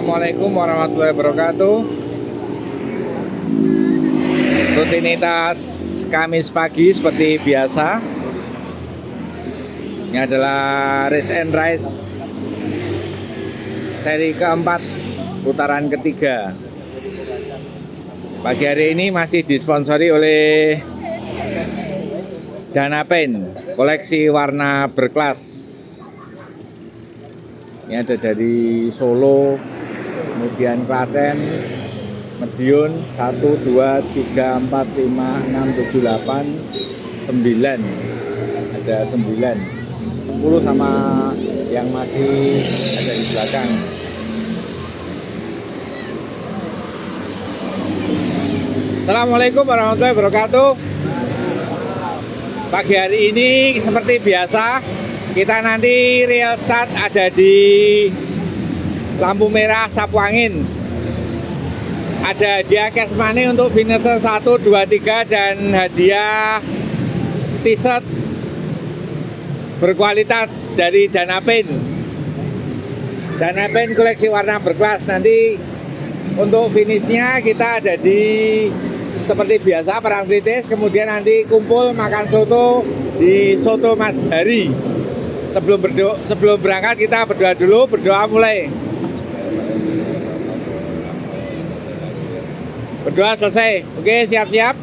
Assalamualaikum warahmatullahi wabarakatuh. Rutinitas Kamis pagi seperti biasa. Ini adalah Race and Rice seri keempat, putaran ketiga. Pagi hari ini masih disponsori oleh Danapen, koleksi warna berkelas. Ini ada dari Solo, kemudian Klaten, Madiun, 1, 2, 3, 4, 5, 6, 7, 8, 9. Ada 9. 10 sama yang masih ada di belakang. Assalamualaikum warahmatullahi wabarakatuh. Pagi hari ini seperti biasa, kita nanti real start ada di lampu merah sapu angin. Ada hadiah cash money untuk finisher 1, 2, 3 dan hadiah t-shirt berkualitas dari Danapen. Danapen koleksi warna berkelas. Nanti untuk finishnya kita ada di seperti biasa perang kritis, kemudian nanti kumpul makan soto di Soto Mas Hari. Sebelum berangkat kita berdoa dulu, berdoa mulai. Berdoa selesai. Oke, siap-siap.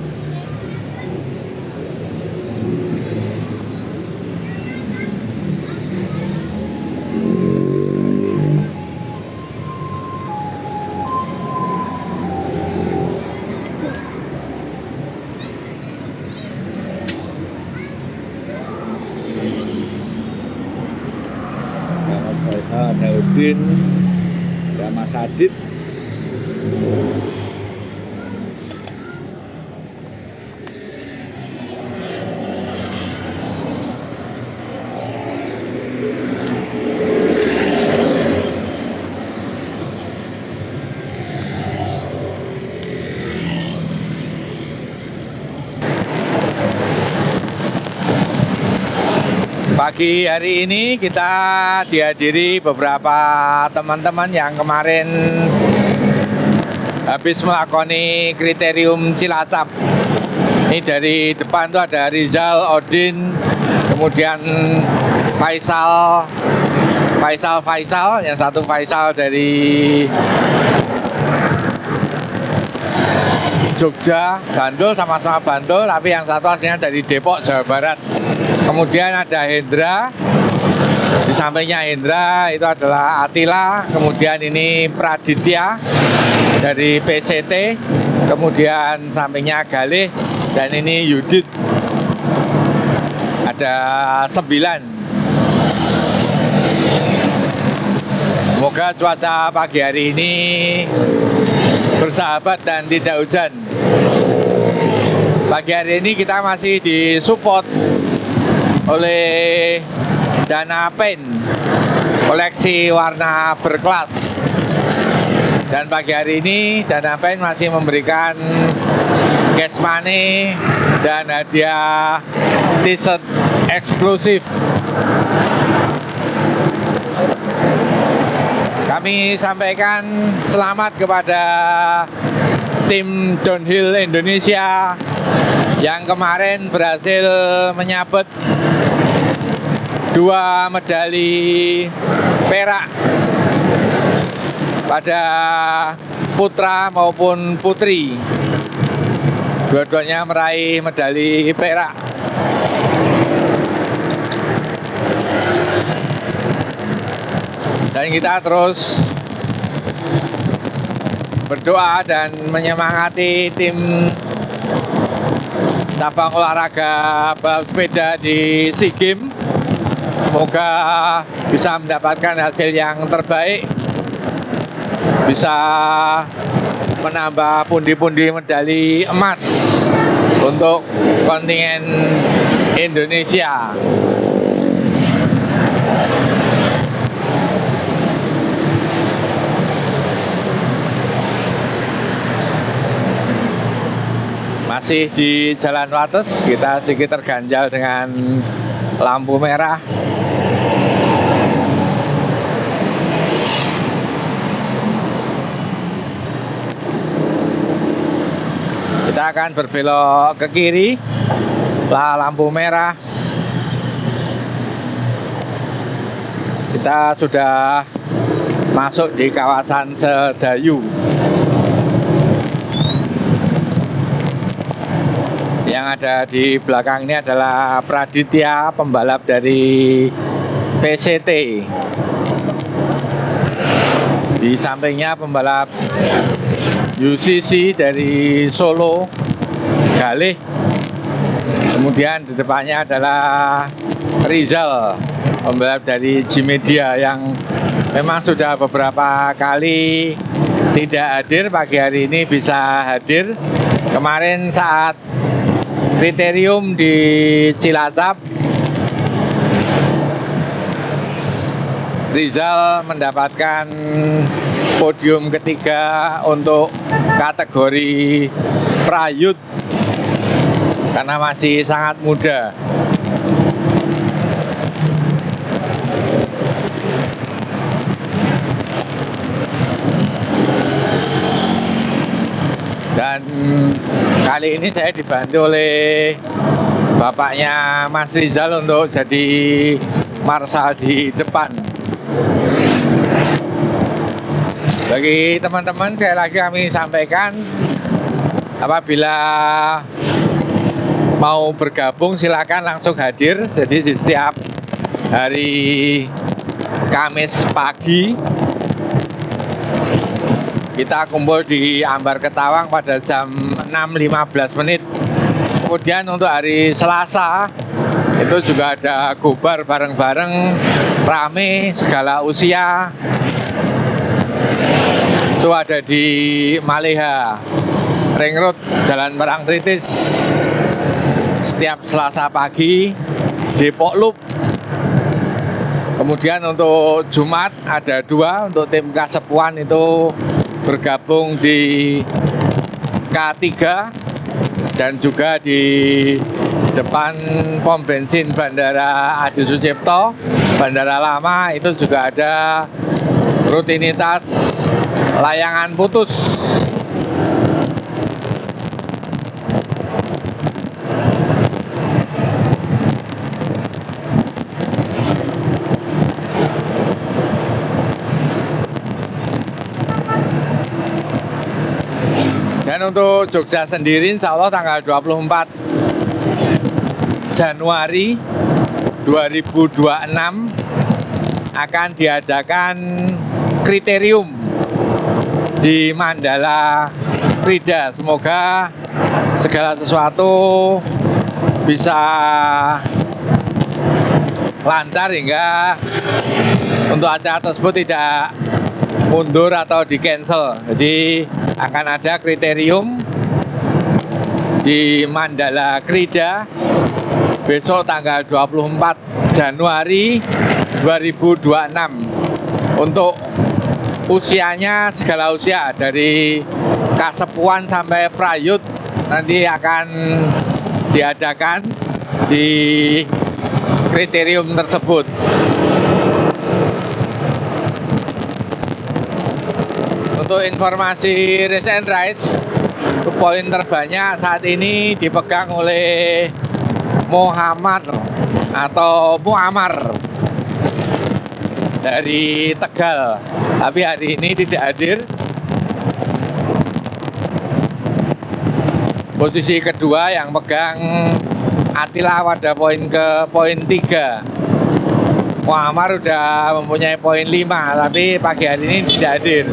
Ada Udin, ada Mas Adit. Pagi hari ini kita dihadiri beberapa teman-teman yang kemarin habis melakoni kriterium Cilacap. Ini dari depan tuh ada Rizal, Odin, kemudian Faisal, yang satu Faisal dari Jogja, Bantul, sama-sama Bantul, tapi yang satu aslinya dari Depok, Jawa Barat. Kemudian ada Hendra, di sampingnya Hendra itu adalah Atila, kemudian ini Praditya dari PCT, kemudian sampingnya Galih, dan ini Yudit. Ada 9. Semoga cuaca pagi hari ini bersahabat dan tidak hujan. Pagi hari ini kita masih disupport oleh Danapen, koleksi warna berkelas. Dan pagi hari ini Danapen masih memberikan cash money dan hadiah t-shirt eksklusif. Kami sampaikan selamat kepada tim downhill Indonesia yang kemarin berhasil menyabet 2 medali perak pada putra maupun putri. Dua-duanya meraih medali perak. Dan kita terus berdoa dan menyemangati tim cabang olahraga balap sepeda di SEA Games. Semoga bisa mendapatkan hasil yang terbaik, bisa menambah pundi-pundi medali emas untuk kontingen Indonesia. Masih di Jalan Wates, kita sedikit terganjal dengan lampu merah. Kita akan berbelok ke kiri setelah lampu merah. Kita sudah masuk di kawasan Sedayu. Yang ada di belakang ini adalah Praditya, pembalap dari PCT. Di sampingnya pembalap UCC dari Solo, Galih. Kemudian di depannya adalah Rizal, pembalap dari G-Media yang memang sudah beberapa kali tidak hadir. Pagi hari ini bisa hadir. Kemarin saat kriterium di Cilacap, Rizal mendapatkan podium ketiga untuk kategori prayut karena masih sangat muda. Dan kali ini saya dibantu oleh bapaknya Mas Rizal untuk jadi marshal di depan. Bagi teman-teman, sekali lagi kami sampaikan, apabila mau bergabung silakan langsung hadir. Jadi di setiap hari Kamis pagi kita kumpul di Ambar Ketawang pada jam 6.15 menit. Kemudian untuk hari Selasa itu juga ada gobar bareng-bareng, rame segala usia. Itu ada di Maleha, Ring Road, Jalan Parangtritis. Setiap Selasa pagi, Depok Loop. Kemudian untuk Jumat ada 2, untuk tim Kasepuan itu bergabung di K3 dan juga di depan pom bensin Bandara Adi Sucipto, Bandara Lama, itu juga ada rutinitas layangan putus. Dan untuk Jogja sendiri insya Allah tanggal 24 Januari 2026 akan diadakan kriterium di Mandala Krida. Semoga segala sesuatu bisa lancar hingga untuk acara tersebut tidak mundur atau di cancel. Jadi akan ada kriterium di Mandala Krida besok tanggal 24 Januari 2026. Untuk usianya segala usia dari Kasepuan sampai prayut nanti akan diadakan di kriterium tersebut. Untuk informasi race and rice, poin terbanyak saat ini dipegang oleh Muhammad atau Muammar dari Tegal, tapi hari ini tidak hadir. Posisi kedua yang pegang Attila pada poin 3. Muammar udah mempunyai poin 5, tapi pagi hari ini tidak hadir.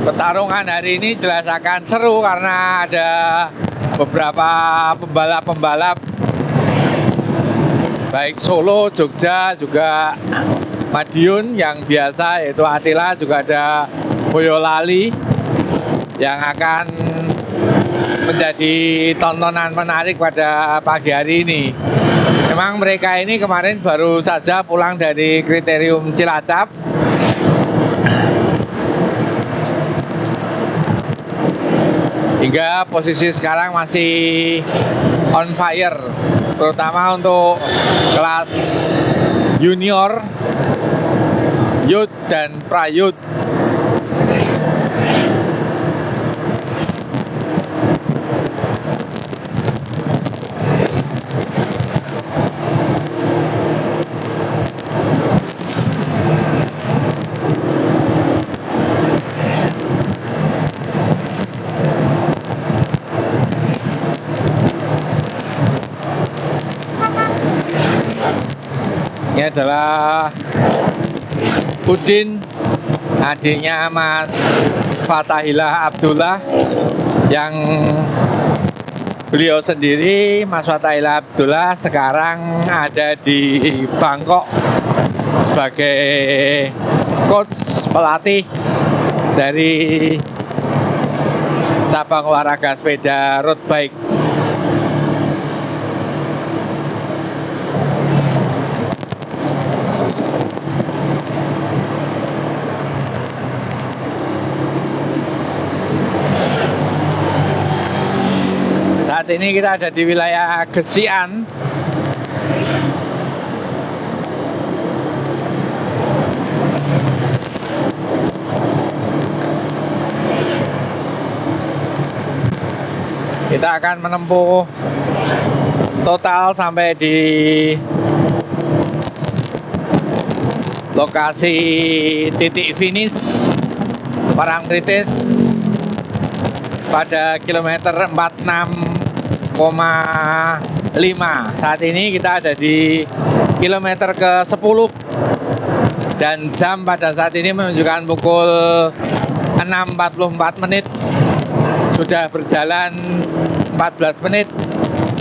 Pertarungan hari ini jelas akan seru karena ada beberapa pembalap-pembalap baik Solo, Jogja, juga Madiun yang biasa, yaitu Attila, juga ada Boyolali yang akan menjadi tontonan menarik pada pagi hari ini. Memang mereka ini kemarin baru saja pulang dari kriterium Cilacap. Hingga posisi sekarang masih on fire, terutama untuk kelas junior Yud dan Prayud. Ini adalah Udin, adiknya Mas Fatahillah Abdullah, yang beliau sendiri, Mas Fatahillah Abdullah, sekarang ada di Bangkok sebagai coach, pelatih dari cabang olahraga sepeda road bike. Saat ini kita ada di wilayah Gesian. Kita akan menempuh total sampai di lokasi titik finish Parangtritis pada kilometer 46,5. Saat ini kita ada di kilometer ke-10 dan jam pada saat ini menunjukkan pukul 6.44 menit. Sudah berjalan 14 menit.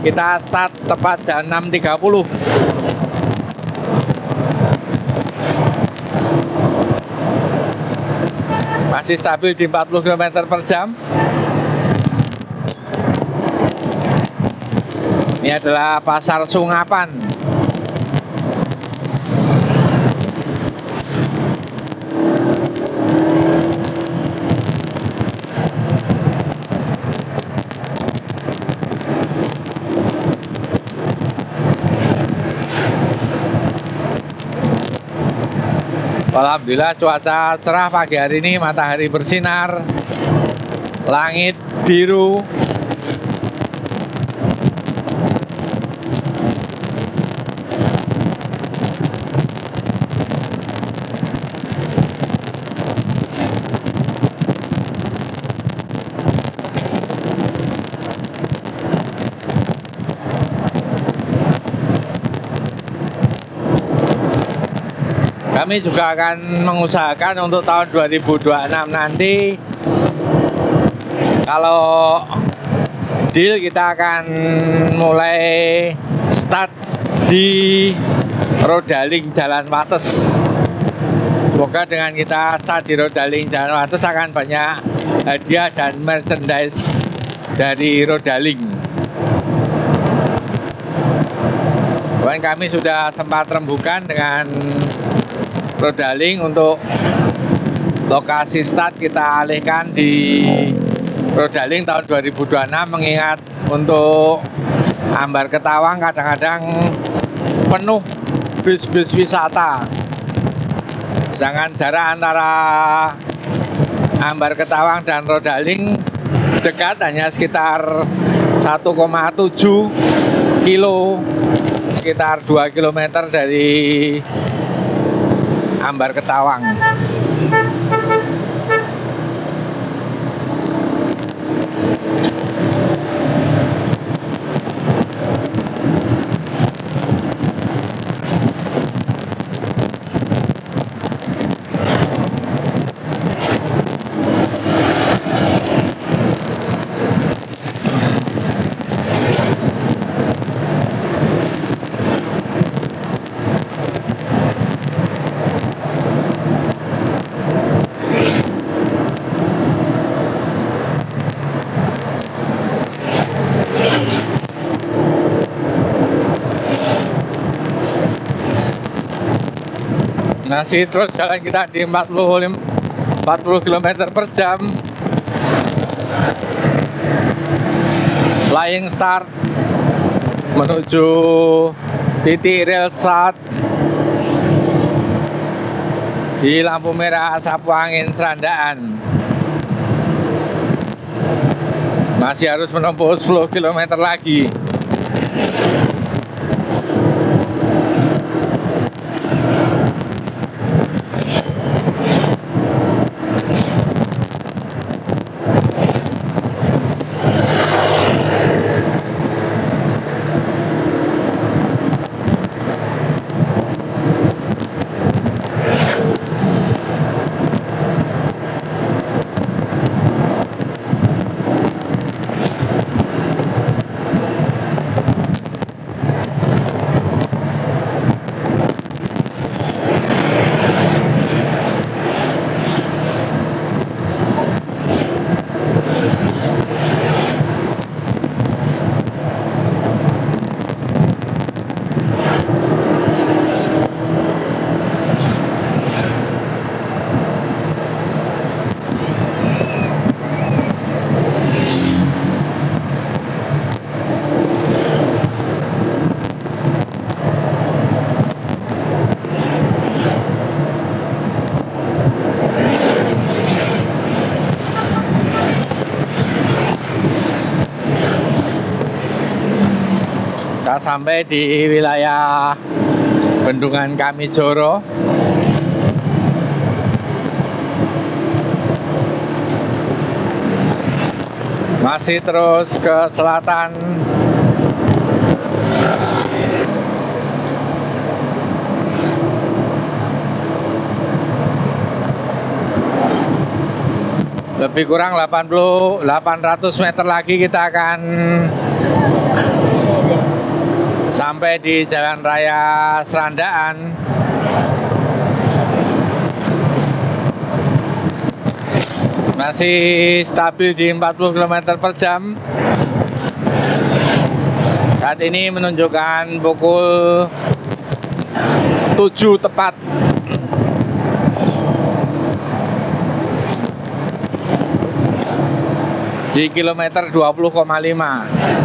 Kita start tepat jam 6.30. Masih stabil di 40 km per jam. Ini adalah Pasar Sungapan. Alhamdulillah cuaca cerah pagi hari ini, matahari bersinar, langit biru. Kami juga akan mengusahakan untuk tahun 2026 nanti, kalau deal, kita akan mulai start di Rodaling Jalan Wates. Semoga dengan kita start di Rodaling Jalan Wates akan banyak hadiah dan merchandise dari Rodaling. Kemarin kami sudah sempat rembukan dengan Rodaling untuk lokasi start kita alihkan di Rodaling tahun 2026, mengingat untuk Ambar Ketawang kadang-kadang penuh bis-bis wisata. Sedangkan jarak antara Ambar Ketawang dan Rodaling dekat, hanya sekitar 1,7 kilo, sekitar 2 km dari Ambar Ketawang. Masih terus jalan kita di 40 km per jam. Flying start menuju titik rel start. di lampu merah sapu angin Serandaan. Masih harus menempuh 10 km lagi. Kita sampai di wilayah Bendungan Kamijoro. Masih terus ke selatan. Lebih kurang 800 meter lagi kita akan sampai di Jalan Raya Serandaan. Masih stabil di 40 km per jam. Saat ini menunjukkan pukul 7 tepat. Di kilometer 20,5.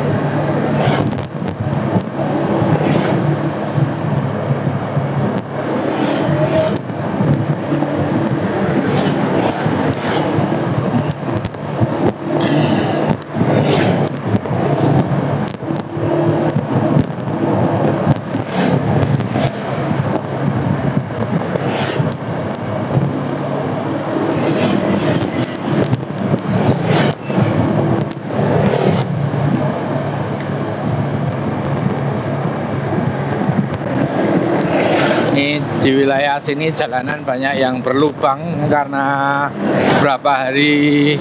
Di wilayah sini jalanan banyak yang berlubang karena beberapa hari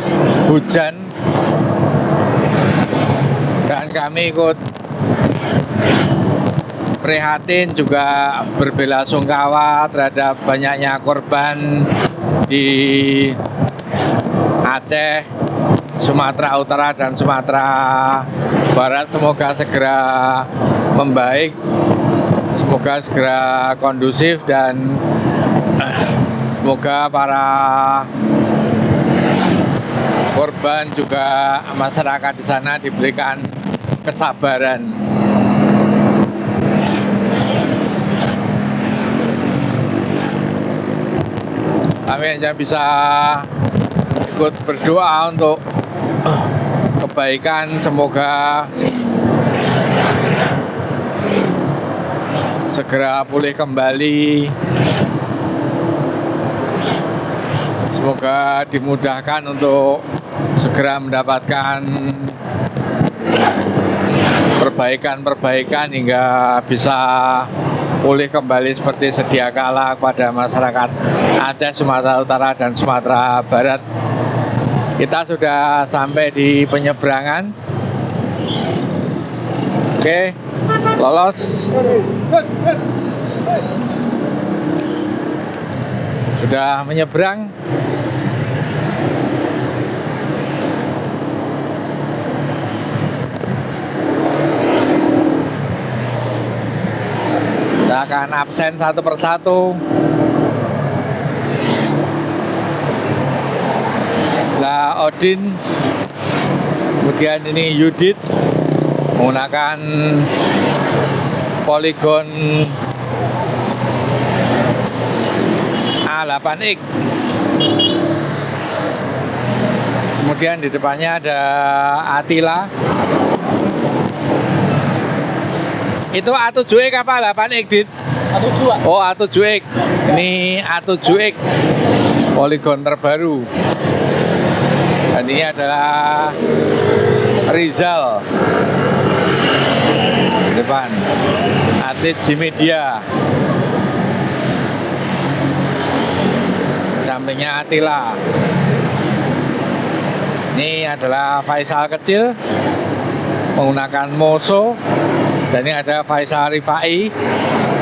hujan, dan kami ikut prihatin juga berbelasungkawa terhadap banyaknya korban di Aceh, Sumatera Utara dan Sumatera Barat. Semoga segera membaik, semoga segera kondusif, dan semoga para korban juga masyarakat di sana diberikan kesabaran. Kami hanya bisa ikut berdoa untuk kebaikan, semoga segera pulih kembali, semoga dimudahkan untuk segera mendapatkan perbaikan hingga bisa pulih kembali seperti sedia kala kepada masyarakat Aceh, Sumatera Utara dan Sumatera Barat. Kita sudah sampai di penyeberangan. Oke, lolos. Sudah menyeberang. Kita akan absen satu persatu. Lah Odin, kemudian ini Yudit menggunakan poligon A8X. Kemudian di depannya ada Attila. Itu A7X apa A8X, Dit? A7. Oh, A7X. Ini A7X poligon terbaru. Dan ini adalah Rizal depan, atlet G-Media. Sampingnya Attila. Ini adalah Faisal kecil menggunakan Moso. Dan ini ada Faisal Rifai,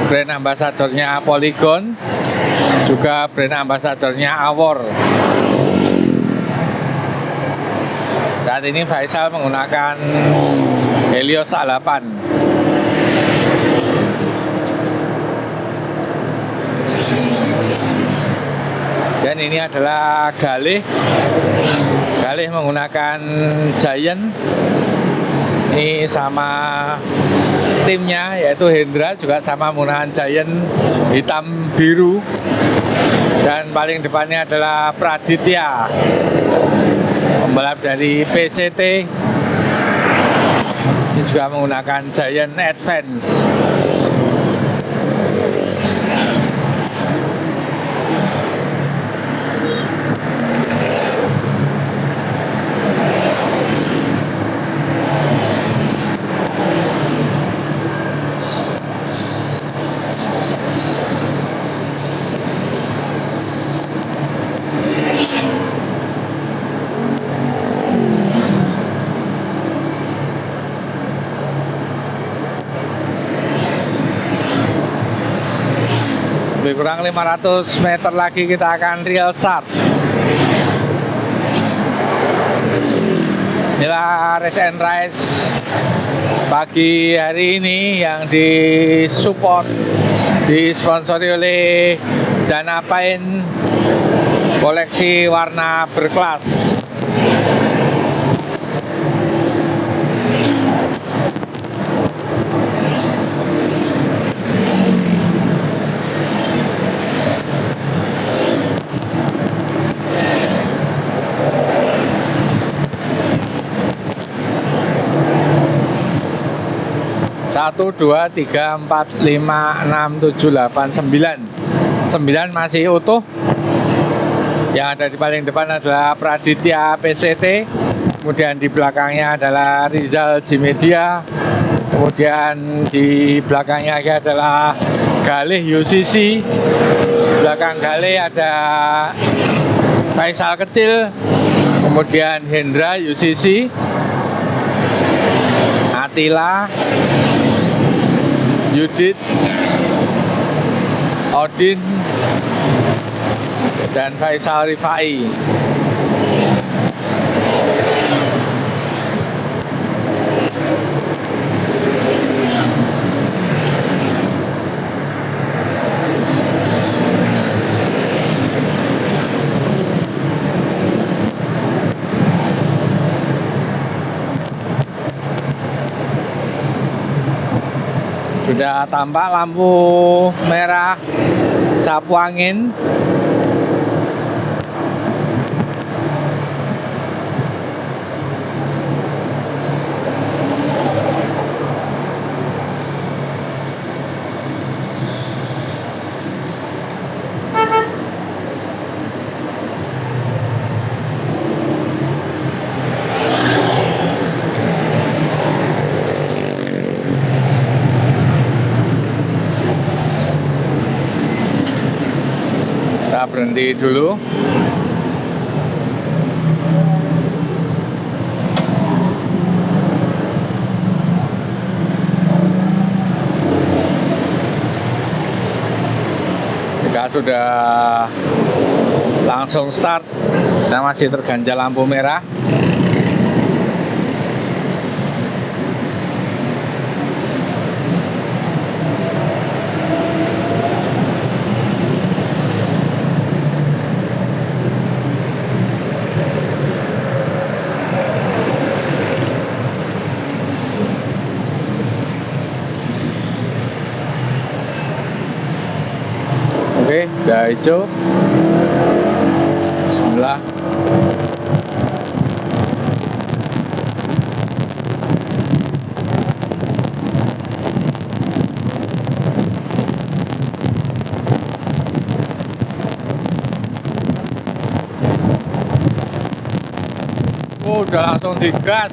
brand ambasadornya Polygon, juga brand ambasadornya Awor. Saat ini Faisal menggunakan Helios A8. Dan ini adalah Galih. Galih menggunakan Giant. Ini sama timnya yaitu Hendra juga sama menggunakan Giant hitam biru. Dan paling depannya adalah Praditya, pembalap dari PCT. Ini juga menggunakan Giant Advance. Lebih kurang 500 meter lagi kita akan real start. Inilah Race and Rice pagi hari ini yang disupport, disponsori oleh Dana Paint, koleksi warna berkelas. Satu, dua, tiga, empat, lima, enam, tujuh, delapan, sembilan. 9 masih utuh. Yang ada di paling depan adalah Praditya PCT. Kemudian di belakangnya adalah Rizal G-Media. Kemudian di belakangnya adalah Galih UCC. Belakang Galih ada Faisal kecil. Kemudian Hendra UCC. Attila, Yudit, Odin, dan Faisal Rifai. Sudah tampak lampu merah sapu angin. Kita berhenti dulu. Jika sudah langsung start dan masih terganjal lampu merah, Oke, udah hijau. Bismillah. Oh, udah langsung digas.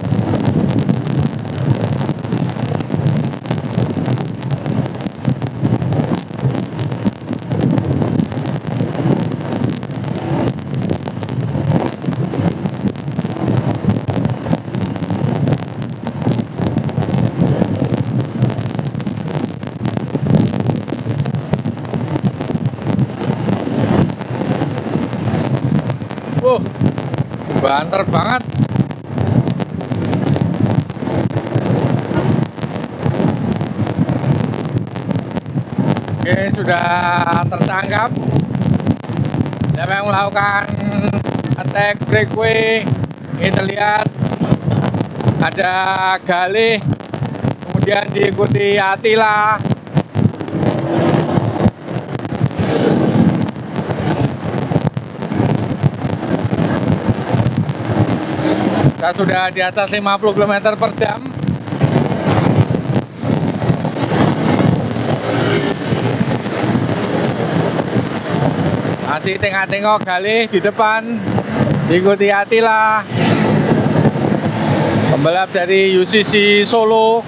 Banter banget. Oke, sudah tertangkap. Siapa yang melakukan attack breakaway? Ini terlihat ada Galih, kemudian diikuti Attila. Kita sudah di atas 50 km per jam. Masih tengok-tengok Galih di depan, diikuti Attila, pembalap dari UCC Solo.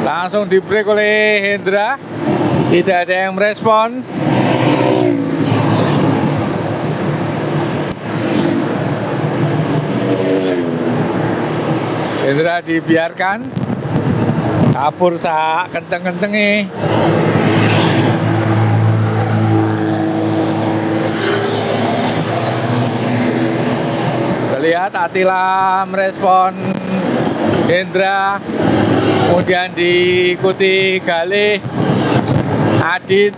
Langsung di break oleh Hendra, tidak ada yang merespon. Hendra dibiarkan kabur sak kenceng-kencengnya. Terlihat Attila merespon Hendra, kemudian diikuti Galih, Adit,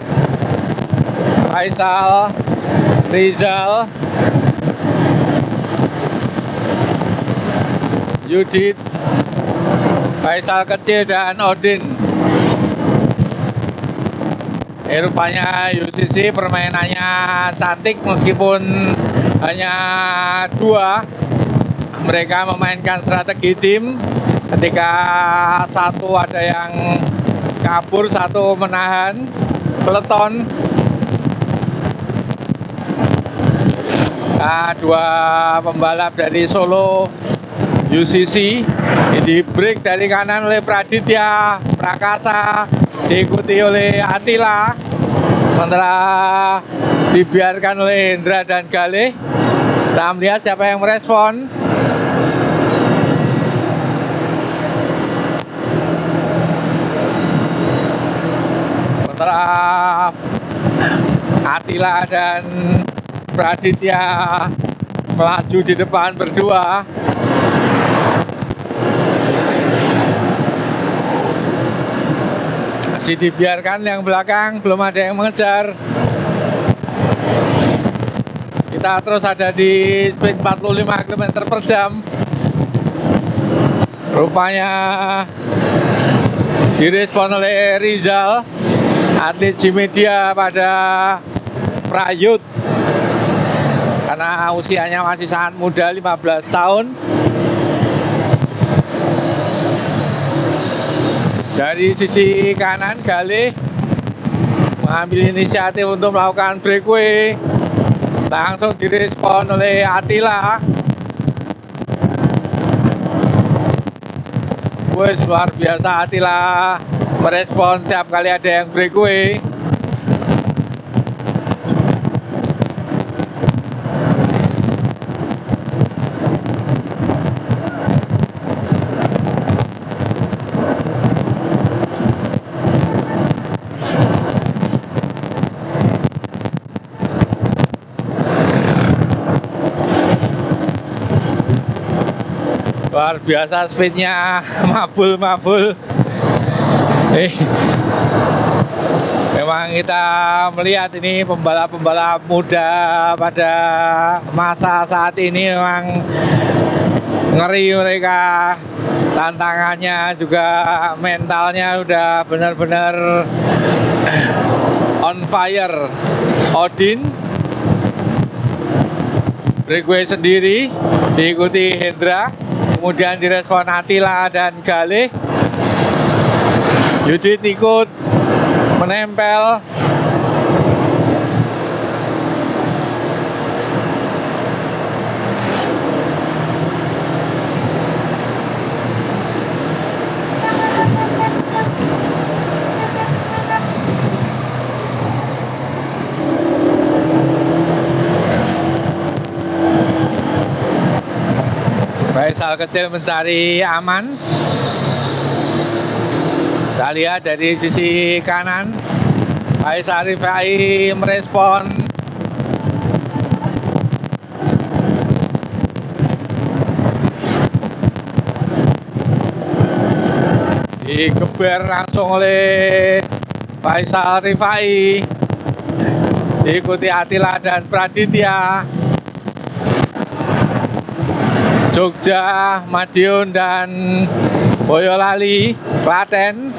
Faisal, Rizal, Yudit, Faisal kecil, dan Odin. Rupanya UCC permainannya cantik meskipun hanya dua. Mereka memainkan strategi tim. Ketika satu ada yang kabur, satu menahan peleton. Nah, dua pembalap dari Solo UCC di break dari kanan oleh Praditya Prakasa, diikuti oleh Attila, sementara dibiarkan oleh Hendra dan Galih. Kita melihat siapa yang merespon. Sementara Attila dan Praditya melaju di depan berdua. Masih dibiarkan, yang belakang belum ada yang mengejar. Kita terus ada di speed 45 km per jam. Rupanya direspon oleh Rizal, atlet G-Media pada Prayut, karena usianya masih sangat muda, 15 tahun. Dari sisi kanan, Galih mengambil inisiatif untuk melakukan breakaway. Langsung direspon oleh Attila. Wes, luar biasa Attila merespon setiap kali ada yang breakaway. Luar biasa speednya, mabul-mabul. Memang kita melihat ini pembalap-pembalap muda pada masa saat ini memang ngeri mereka. tantangannya juga mentalnya udah benar-benar on fire. Odin breakaway sendiri diikuti Hendra, kemudian direspon Attila dan Galih. Yudit ikut menempel. Faisal kecil mencari aman. Kita lihat dari sisi kanan, Faisal Rifai merespon. Digeber langsung oleh Faisal Rifai, diikuti Attila dan Praditya. Jogja, Madiun dan Boyolali, Klaten.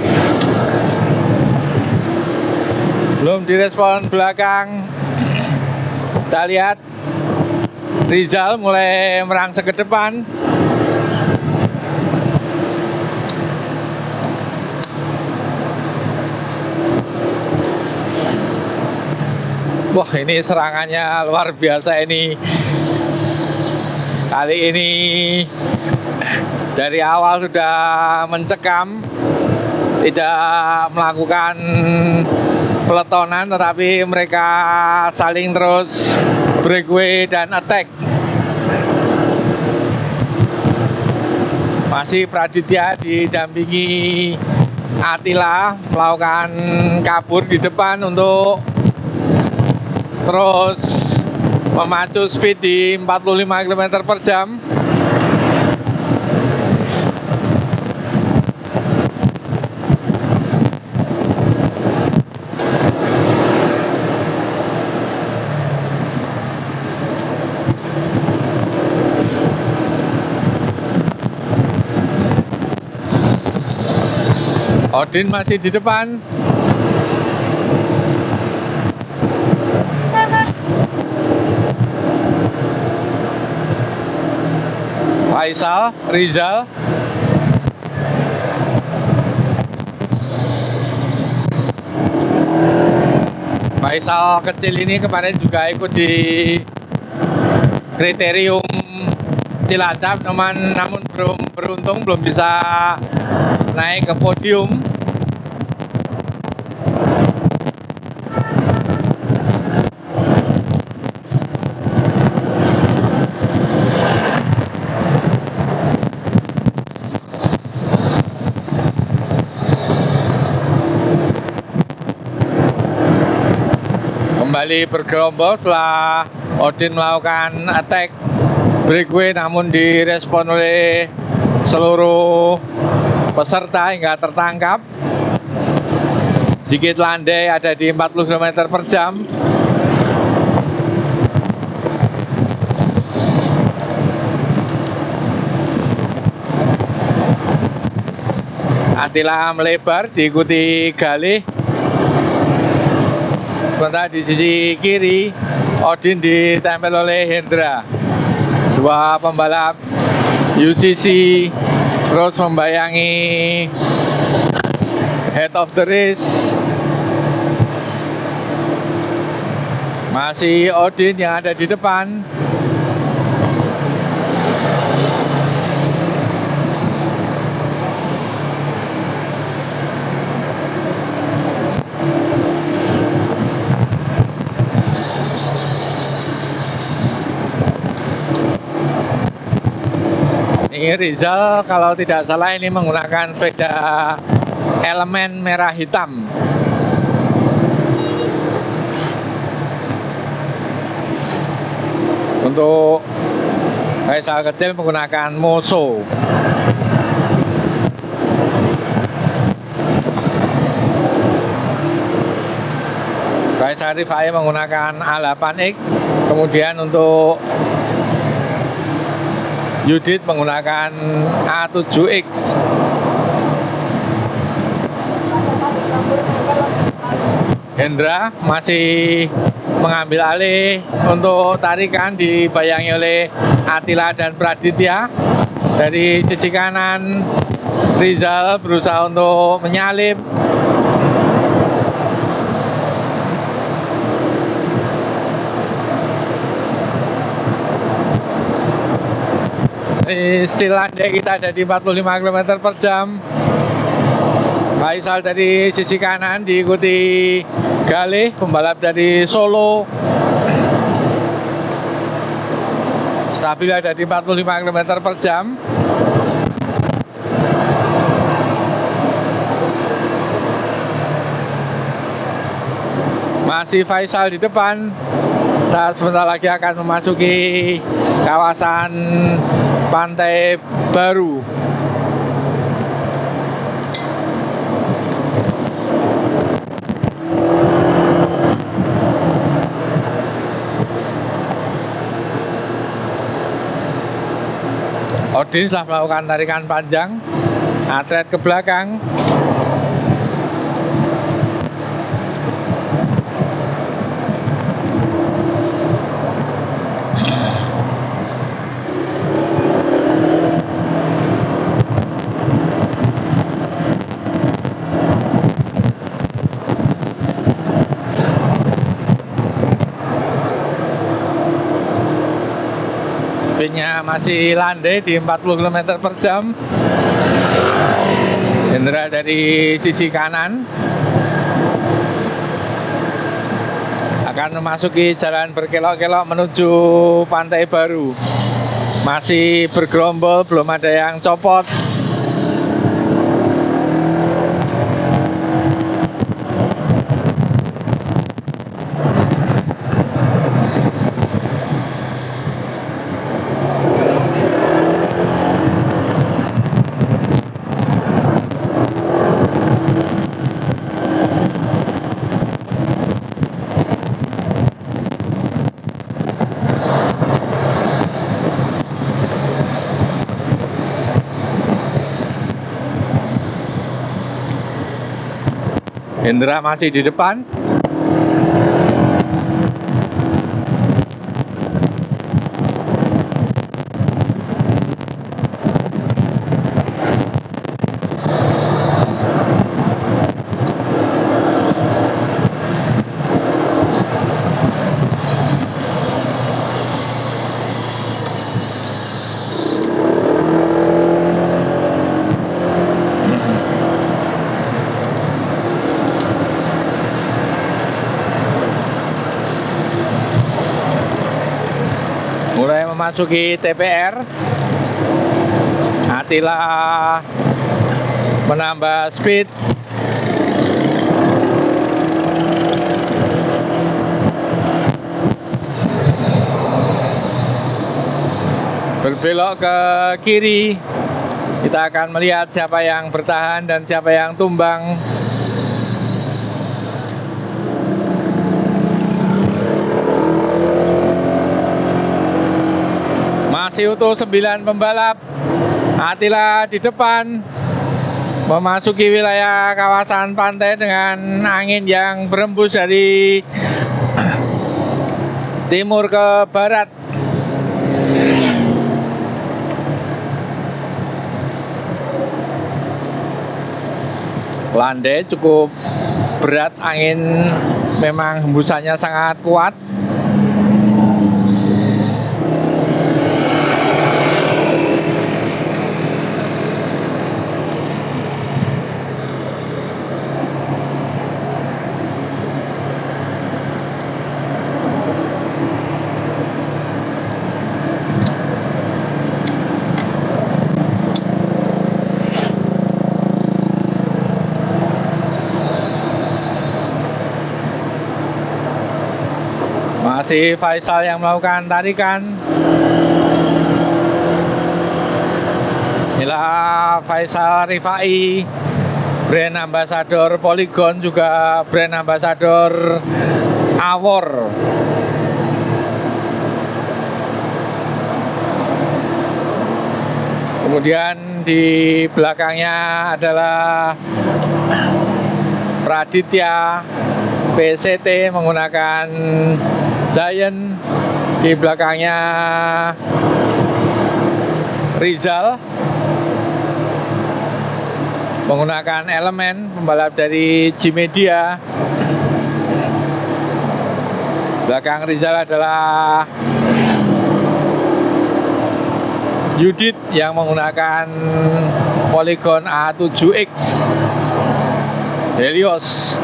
Belum direspon belakang. Kita lihat Rizal mulai merangsek ke depan. Wah, ini serangannya luar biasa ini. Kali ini dari awal sudah mencekam, tidak melakukan peletonan, tetapi mereka saling terus breakaway dan attack. Masih Praditya didampingi Attila melakukan kabur di depan untuk terus memacu speed di 45 km per jam. Odin masih di depan. Faisal, Rizal. Faisal kecil ini kemarin juga ikut di kriterium Cilacap, namun beruntung belum bisa naik ke podium. Kembali bergerombol setelah Odin melakukan attack breakaway, namun direspon oleh seluruh peserta hingga tertangkap. Sedikit landai ada di 40 km per jam. Attila melebar diikuti Galih. Sementara di sisi kiri Odin ditempel oleh Hendra. Dua pembalap UCC terus membayangi head of the race. Masih Odin yang ada di depan. Ini Rizal kalau tidak salah ini menggunakan sepeda elemen merah hitam. Untuk Faisal kecil menggunakan Moso. Faisal Rifai menggunakan A8X. Kemudian untuk Yudit menggunakan A7X. Hendra masih mengambil alih untuk tarikan, dibayangi oleh Attila dan Praditya. Dari sisi kanan Rizal berusaha untuk menyalip. Still landai kita ada di 45 km per jam. Faisal dari sisi kanan diikuti Galih, pembalap dari Solo. Stabil ada di 45 km per jam. Masih Faisal di depan. Kita sebentar lagi akan memasuki kawasan Pantai Baru. Odin telah melakukan tarikan panjang, atlet ke belakang. Speednya masih landai di 40 km per jam. Hendra dari sisi kanan akan memasuki jalan berkelok-kelok menuju Pantai Baru. Masih bergerombol, belum ada yang copot. Hendra masih di depan. Mulai memasuki TPR. Attila menambah speed. Berbelok ke kiri. Kita akan melihat siapa yang bertahan dan siapa yang tumbang. Masih utuh 9 pembalap. Attila di depan, memasuki wilayah kawasan pantai dengan angin yang berembus dari timur ke barat. Landai cukup berat, angin memang hembusannya sangat kuat. Masih Faisal yang melakukan tarikan. Inilah Faisal Rifai, brand ambassador Polygon, juga brand ambassador Awor. Kemudian di belakangnya adalah Praditya PCT menggunakan Giant. Di belakangnya Rizal menggunakan Elemen, pembalap dari G-Media. Belakang Rizal adalah Yudit yang menggunakan Polygon A7X Helios.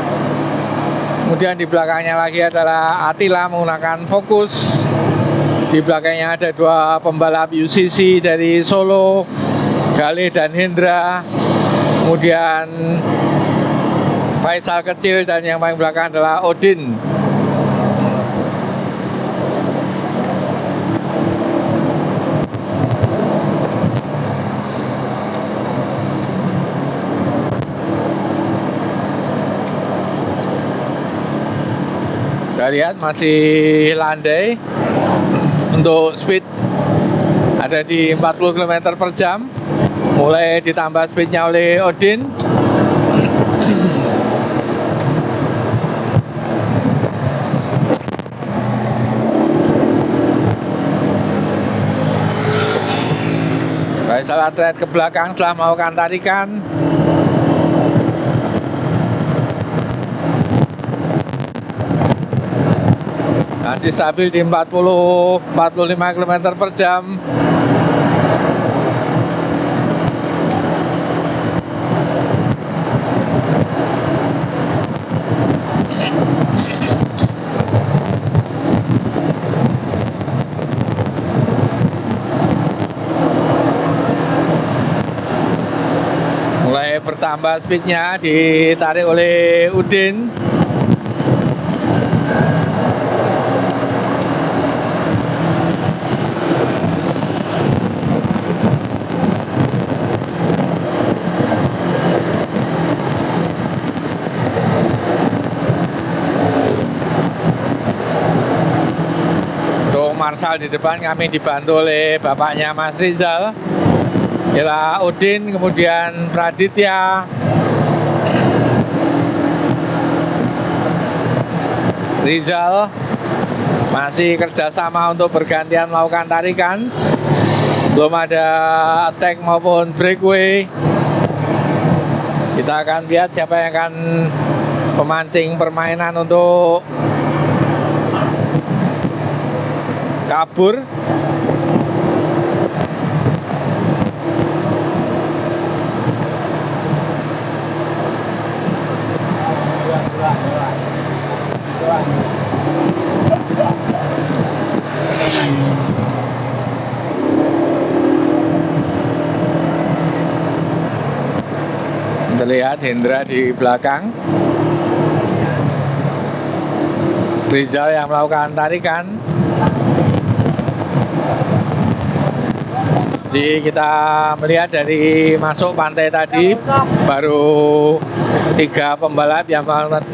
Kemudian di belakangnya lagi adalah Attila menggunakan Focus. Di belakangnya ada dua pembalap UCC dari Solo, Galih dan Hendra. Kemudian Faisal kecil, dan yang paling belakang adalah Odin. Kita lihat masih landai. Untuk speed ada di 40 km per jam. Mulai ditambah speednya oleh Odin. Faisal atlet ke belakang setelah melakukan tarikan. Masih stabil di 40-45 km per jam. Mulai bertambah speednya, ditarik oleh Udin. Marsal di depan, kami dibantu oleh bapaknya Mas Rizal. Ialah Udin, kemudian Praditya, Rizal. Masih kerjasama untuk bergantian melakukan tarikan. Belum ada attack maupun breakaway. Kita akan lihat siapa yang akan memancing permainan untuk kabur. Terlihat Hendra di belakang. Rizal yang melakukan tarikan. Jadi kita melihat dari masuk pantai tadi baru 3 pembalap yang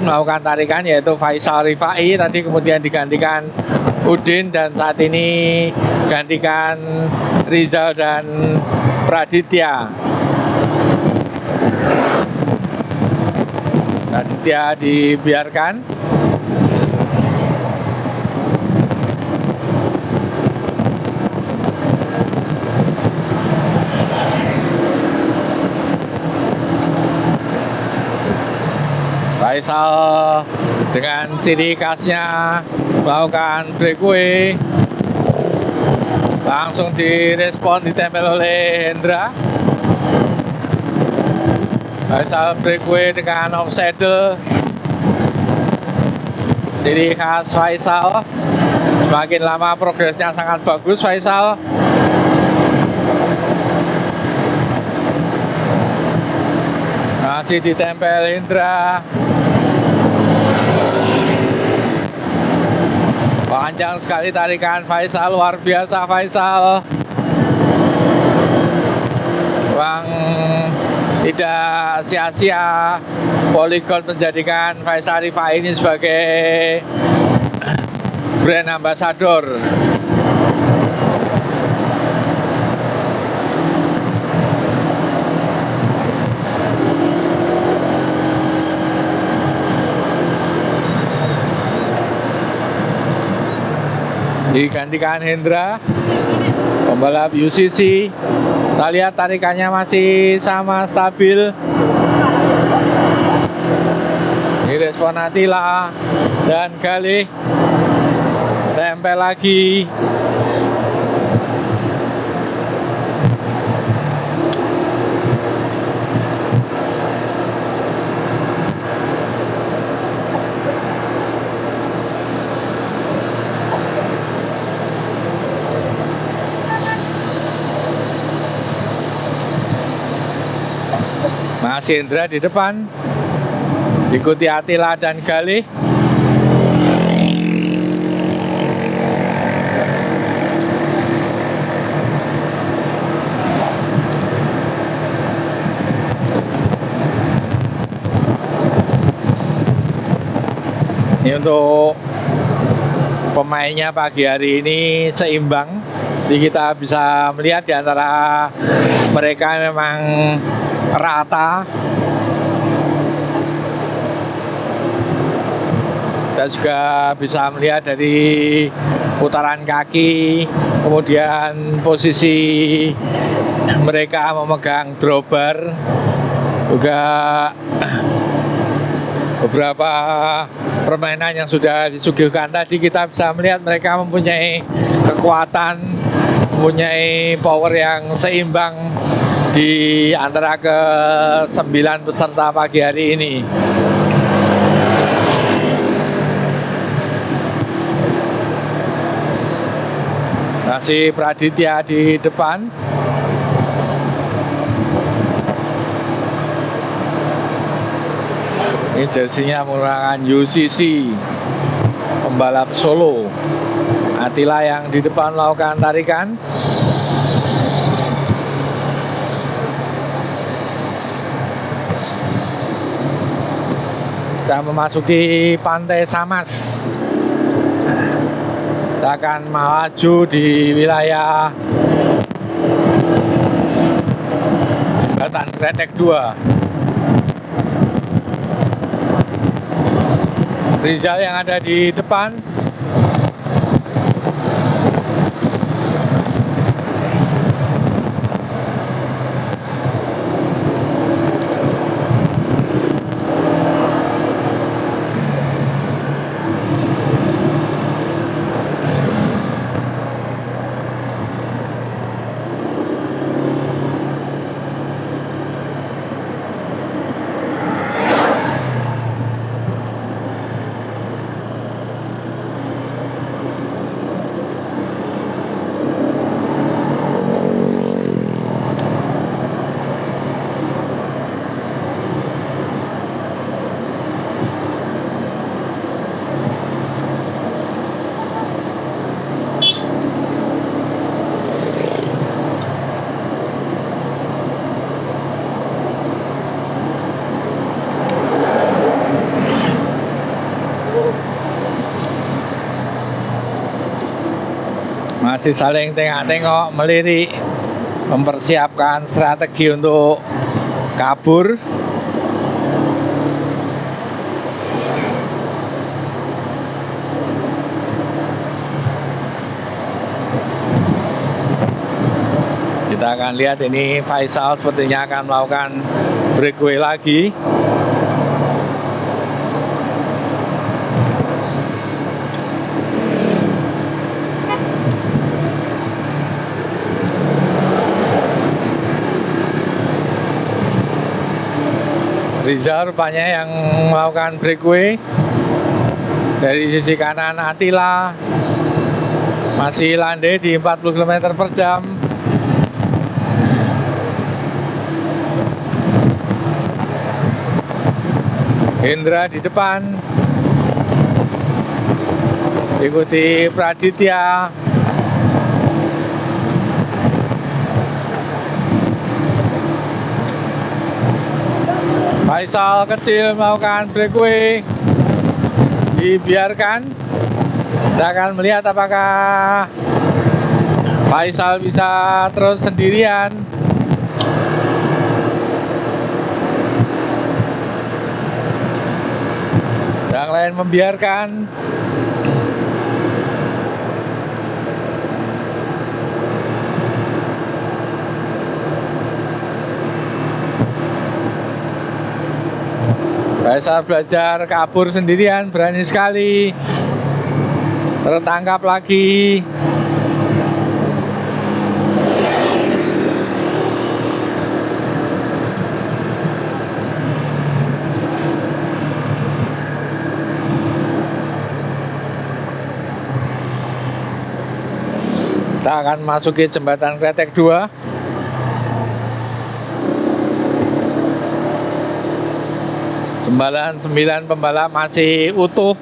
melakukan tarikan, yaitu Faisal Rifai tadi, kemudian digantikan Udin, dan saat ini gantikan Rizal dan Praditya. Praditya dibiarkan. Faisal dengan ciri khasnya melakukan breakaway, langsung direspon, ditempel oleh Hendra. Faisal breakaway dengan off saddle, ciri khas Faisal. Semakin lama progresnya sangat bagus Faisal. Masih ditempel Hendra. Panjang sekali tarikan Faisal, luar biasa Faisal. Bang, tidak sia-sia Polygon menjadikan Faisal Rifai ini sebagai brand ambassador. digantikan Hendra, pembalap UCC. Kita lihat tarikannya masih sama stabil. Ini respon Attila dan Galih, tempel lagi. Masih Hendra di depan, diikuti Attila dan Galih. Ini untuk pemainnya pagi hari ini seimbang. Jadi kita bisa melihat di antara mereka memang rata. Kita juga bisa melihat dari putaran kaki, kemudian posisi mereka memegang drawbar, juga beberapa permainan yang sudah disuguhkan tadi. Kita bisa melihat mereka mempunyai kekuatan, mempunyai power yang seimbang di antara ke-9 peserta pagi hari ini. Masih Praditya di depan. Ini jersinya menggunakan UCC, pembalap Solo. Attila yang di depan melakukan tarikan. Kita memasuki Pantai Samas. Kita akan maju di wilayah Jembatan Kretek 2. Rizal yang ada di depan. Masih saling tengok-tengok, melirik, mempersiapkan strategi untuk kabur. Kita akan lihat ini Faisal sepertinya akan melakukan breakaway lagi. Rizal rupanya yang melakukan breakaway. Dari sisi kanan Attila masih landai di 40 km per jam. Hendra di depan, ikuti Praditya. Faisal kecil melakukan breakaway, dibiarkan. Kita akan melihat apakah Faisal bisa terus sendirian. Yang lain membiarkan. Faisal belajar kabur sendirian, berani sekali. Tertangkap lagi. Kita akan masuki jembatan Kretek 2. Sembilan pembalap masih utuh.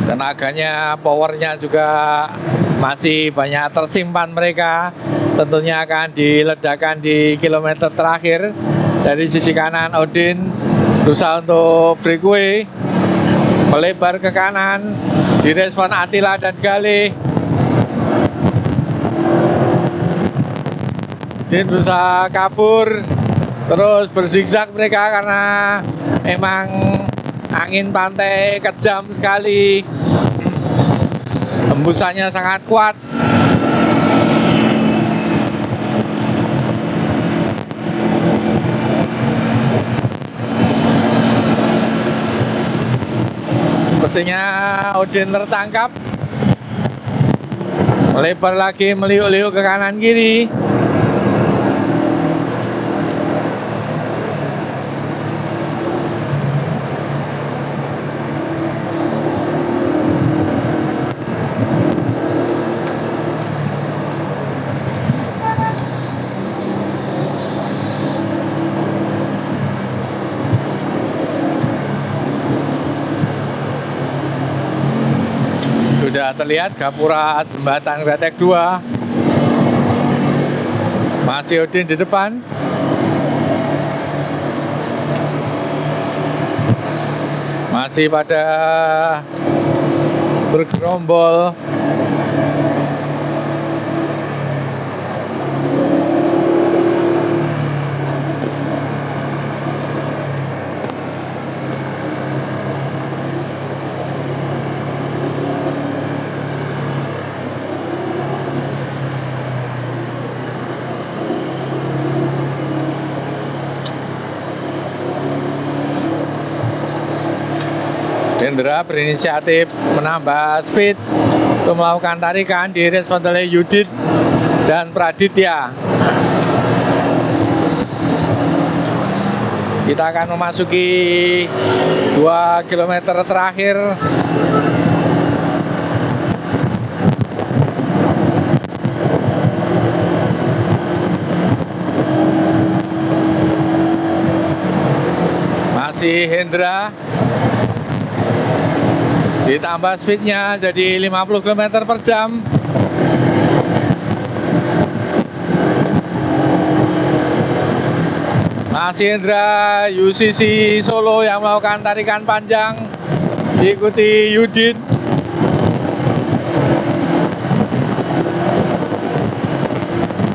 Tenaganya, powernya juga masih banyak tersimpan mereka. Tentunya akan diledakkan di kilometer terakhir. Dari sisi kanan Odin berusaha untuk breakaway, melebar ke kanan, direspon Attila dan Galih. Odin berusaha kabur, terus berzigzag mereka karena memang angin pantai kejam sekali, hembusannya sangat kuat. Sepertinya Odin tertangkap, melebar lagi, meliuk-liuk ke kanan kiri. Sudah terlihat gapura jembatan Kretek 2. Masih Odin di depan. Masih pada bergerombol. Hendra berinisiatif menambah speed untuk melakukan tarikan, direspon oleh Yudit dan Praditya. Kita akan memasuki 2 km terakhir. Masih Hendra, ditambah speednya jadi 50 km per jam. Masih Hendra, UCC Solo yang melakukan tarikan panjang, diikuti Yudit.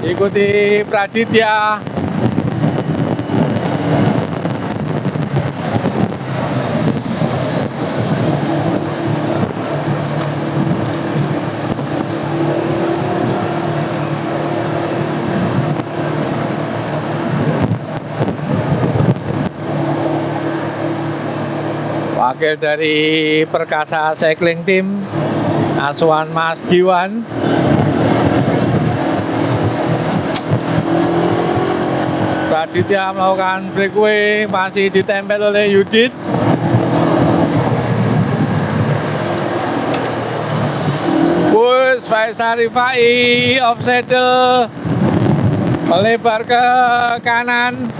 Diikuti Praditya. Wakil dari Perkasa Cycling Team, asuhan Mas Jiwan. Praditya melakukan breakaway, masih ditempel oleh Yudit. Bus Faisal Rifai off saddle, melebar ke kanan.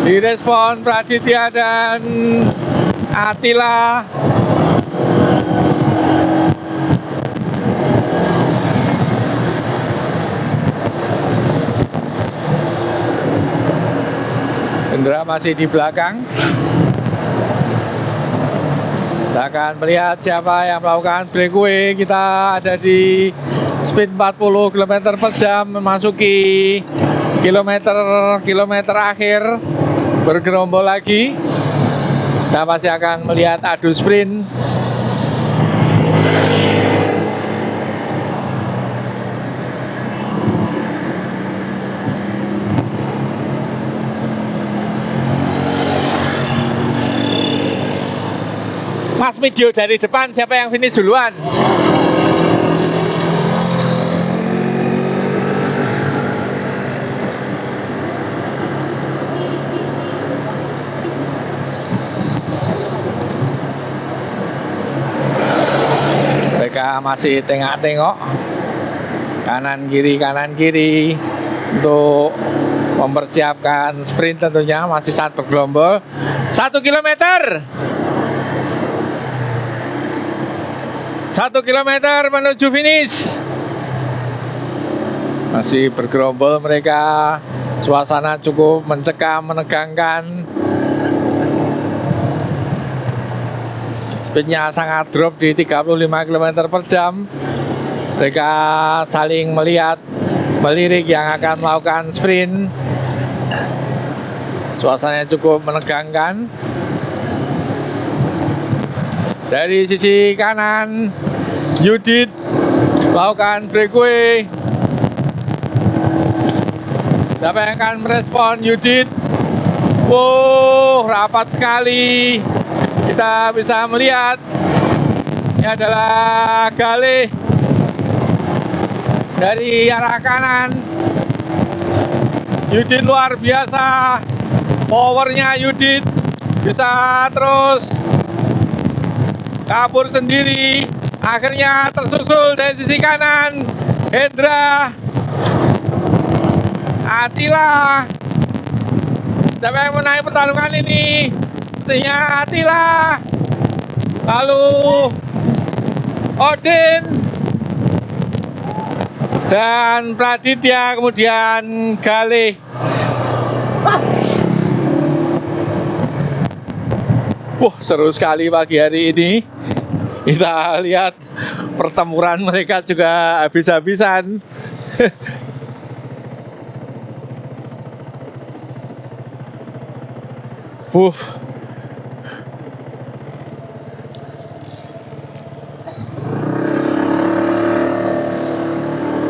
Direspon Praditya dan Attila. Hendra masih di belakang. Kita akan melihat siapa yang melakukan breakaway. Kita ada di speed 40 km per jam, memasuki kilometer akhir. Bergerombol lagi. Kita masih akan melihat adu sprint. Mas video dari depan, siapa yang finish duluan? Mereka masih tengok-tengok kanan kiri untuk mempersiapkan sprint, tentunya masih saat bergelombol 1 kilometer. 1 kilometer menuju finish. Masih bergerombol mereka. Suasana cukup mencekam, menegangkan. Speednya sangat drop di 35 km per jam. Mereka saling melihat, melirik yang akan melakukan sprint. Suasananya cukup menegangkan. Dari sisi kanan, Yudit melakukan breakaway. Siapa yang akan merespon? Yudit. Wow, rapat sekali. Kita bisa melihat ini adalah Galih dari arah kanan. Yudit luar biasa, powernya Yudit bisa terus kabur sendiri. Akhirnya tersusul dari sisi kanan Hendra, Attila. Siapa yang menang pertarungan ini? Sepertinya Attila. Lalu Odin dan Praditya, kemudian Galih. Wah, seru sekali pagi hari ini. Kita lihat pertempuran mereka juga habis-habisan.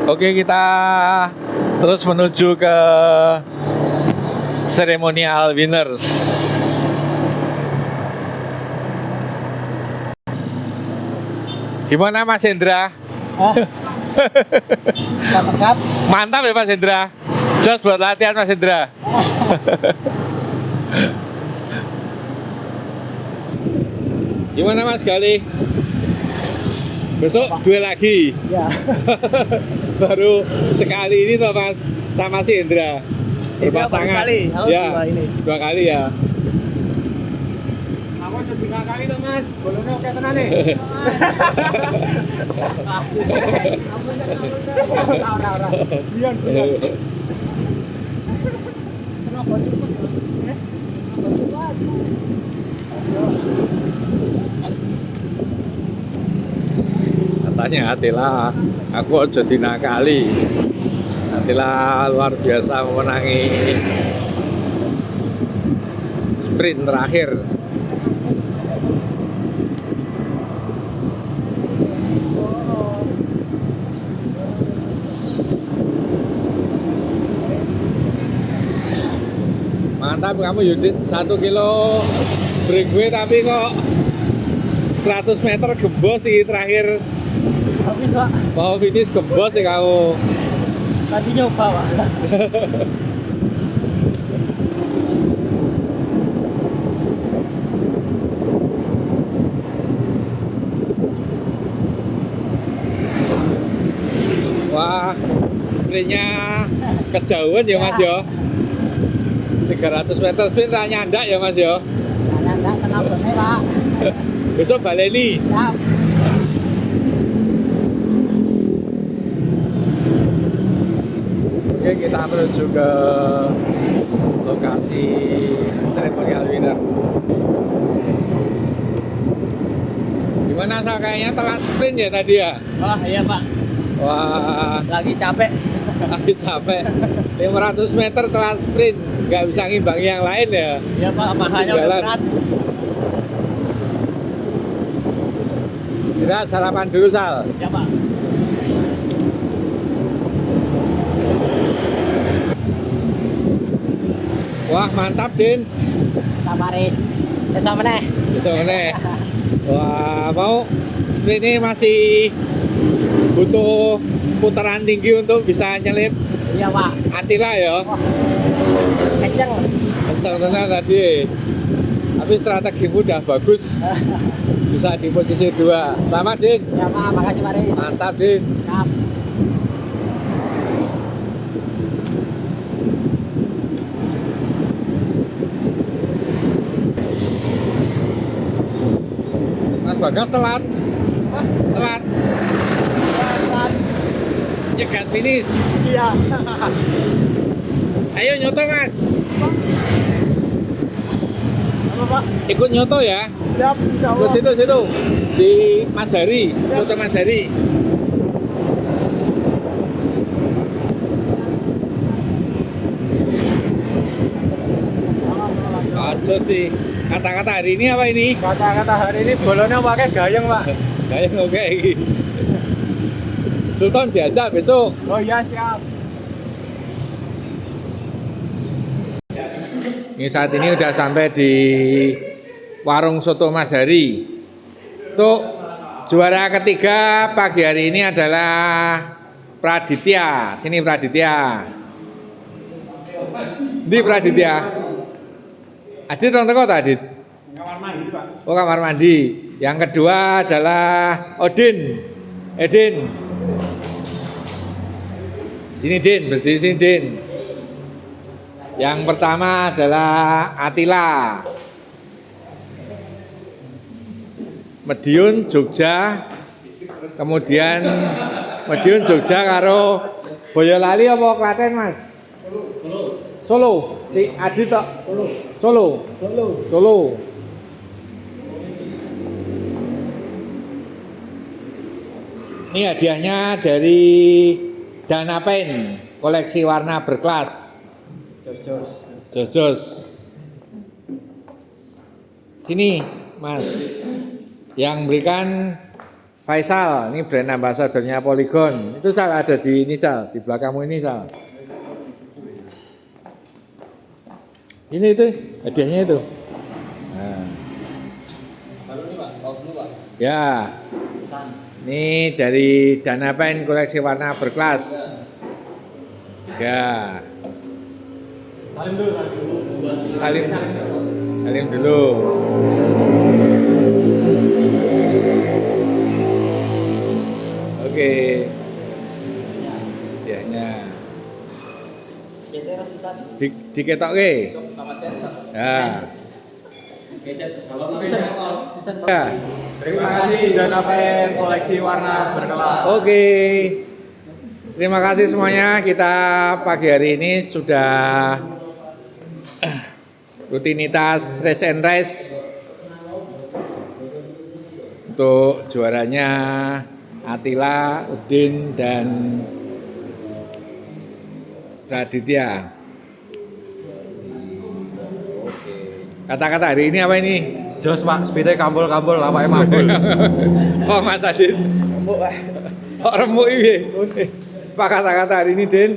Oke, kita terus menuju ke ceremonial winners. Gimana Mas Hendra? Mantap ya Mas Hendra. Jos buat latihan Mas Hendra. Gimana Mas Galih? Besok duel lagi. Ya. Baru sekali ini toh Mas sama si Hendra berpasangan. Ya, dua kali ya. Aku juga 3 kali toh Mas. Bolone oke tenan nih. Ora. Biar. Katanya Attila, aku jadi nakali. Attila luar biasa memenangi sprint terakhir. Mantap kamu Yudit, 1 kilo breakaway tapi kok 100 meter gembos sih terakhir. Habis Pak. Mau finish gembos sih kamu. Tadi nyoba Pak. Wah, sprintnya kejauhan ya Mas ya. 300 meter sprint tak nyandak ya Mas ya. Nyandak tenang bener Pak. Besok baleni. Ya. Oke, kita menuju ke lokasi ceremonial winner. Gimana Sa, kayaknya telat sprint ya tadi ya? Wah iya Pak. Wah, lagi capek. Lagi capek. 500 meter telat sprint, nggak bisa ngimbangi yang lain ya? Iya Pak, pahanya berat. Tidak, sarapan dulu Sal. Ya Pak. Wah mantap Din. Sabaris. Besok meneh. Besok meneh. Wah, mau seperti ini masih butuh putaran tinggi untuk bisa nyelip Iya Pak. Attila ya. Kenceng. Kencang tenan tadi. Tapi strategimu udah bagus. Bisa di posisi 2. Selamat, Din. Ya Pak, makasih Pak Riz. Mantap, Din. Siap. Mas Bagas telat. Telat. Nyegat finish. Iya. Ayo nyoto, Mas. Apa Pak? Ikut nyoto ya. Siap, insya Ikut situ. Di Mas Hari. Nyoto Mas Hari. Aduh sih. Kata-kata hari ini apa ini? Kata-kata hari ini bolanya pakai gayeng Pak. Kayak oke iki. Sultan diajak besok. Oh iya siap. Ini saat ini udah sampai di warung soto Mas Hari. Untuk juara ketiga pagi hari ini adalah Praditya. Sini Praditya. Di Praditya. Adit orang teko tak Adit? Kamar mandi Pak. Oh kamar mandi. Yang kedua adalah Odin. Edin. Sini Din, berdiri sini Din. Yang pertama adalah Attila. Mediun Jogja. Kemudian Mediun Jogja karo Boyolali apa Klaten Mas? Solo. Si Adit tok. Solo. Ini hadiahnya dari Danapen, koleksi warna berkelas. Jos. Sini, Mas. Yang berikan Faisal, ini brand ambassadornya Polygon. Itu Sal ada di ini Sal, di belakangmu ini Sal. Ini itu hadiahnya itu. Nah. Ya. Ini dari Danapen koleksi warna berkelas. Ya. Salim dulu. Oke. Hadiahnya. Diketokke. Ya. Ya. Terima kasih Danapen koleksi warna berkelas. Oke. Terima kasih semuanya. Kita pagi hari ini sudah rutinitas race and race. Untuk juaranya Attila, Udin dan Raditya. Kata-kata hari ini apa ini? Jos Pak, sepeda kambul-kambul apa mabul. Oh Mas Adit. Remuk Pak. Oh remuk iki. Apa kata-kata hari ini, Din?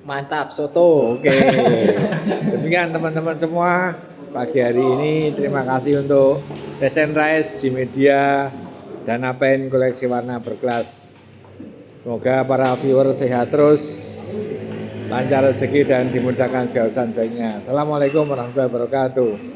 Mantap soto. Oke. Demikian teman-teman semua. Pagi hari ini terima kasih untuk Resen Rice di media Danapen koleksi warna berkelas. Semoga para viewer sehat terus, lancar rezeki dan dimudahkan segala baiknya. Assalamualaikum warahmatullahi wabarakatuh.